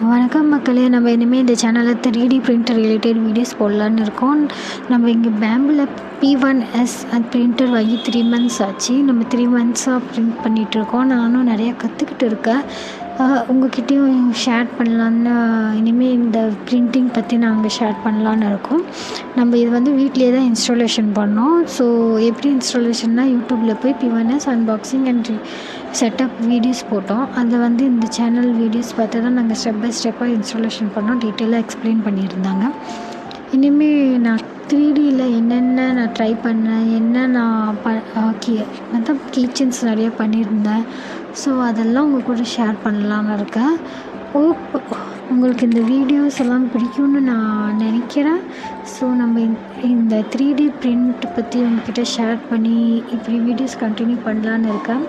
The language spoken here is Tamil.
வணக்கம் மக்களே, நம்ம இனிமேல் இந்த சேனலில் 3D பிரிண்டர் ரிலேட்டட் வீடியோஸ் போடலான்னு இருக்கோம். நம்ம இங்கே பேம்பில் P1S பிரிண்டர் வாங்கி 3 months ஆச்சு. நம்ம 3 monthஸாக பிரிண்ட் பண்ணிகிட்ருக்கோம். நானும் நிறையா கற்றுக்கிட்டு இருக்கேன். உங்கள்கிட்டையும் ஷேர் பண்ணலான்னு, இனிமேல் இந்த பிரிண்டிங் பற்றி நாங்கள் ஷேர் பண்ணலான்னு இருக்கோம். நம்ம இது வந்து வீட்டிலே தான் இன்ஸ்டாலேஷன் பண்ணோம். ஸோ எப்படி இன்ஸ்டாலேஷன்னா, யூடியூப்பில் போய் P1S unboxing and setup videos போட்டோம். அதில் வந்து இந்த சேனல் வீடியோஸ் பார்த்து தான் நாங்கள் ஸ்டெப் பை ஸ்டெப்பாக இன்ஸ்டாலேஷன் பண்ணோம். டீட்டெயிலாக எக்ஸ்பிளைன் பண்ணியிருந்தாங்க. இனிமேல் நான் 3Dயில் என்னென்ன நான் ட்ரை பண்ணேன், என்ன நான் மொத்தம் கிச்சன்ஸ் நிறையா பண்ணியிருந்தேன். ஸோ அதெல்லாம் உங்கள் கூட ஷேர் பண்ணலான்னு இருக்கேன். உங்களுக்கு இந்த வீடியோஸ் எல்லாம் பிடிக்கும்னு நான் நினைக்கிறேன். ஸோ நம்ம இந்த 3D பிரிண்ட் பற்றி உங்கள்கிட்ட ஷேர் பண்ணி இப்படி வீடியோஸ் கண்டினியூ பண்ணலான்னு இருக்கேன்.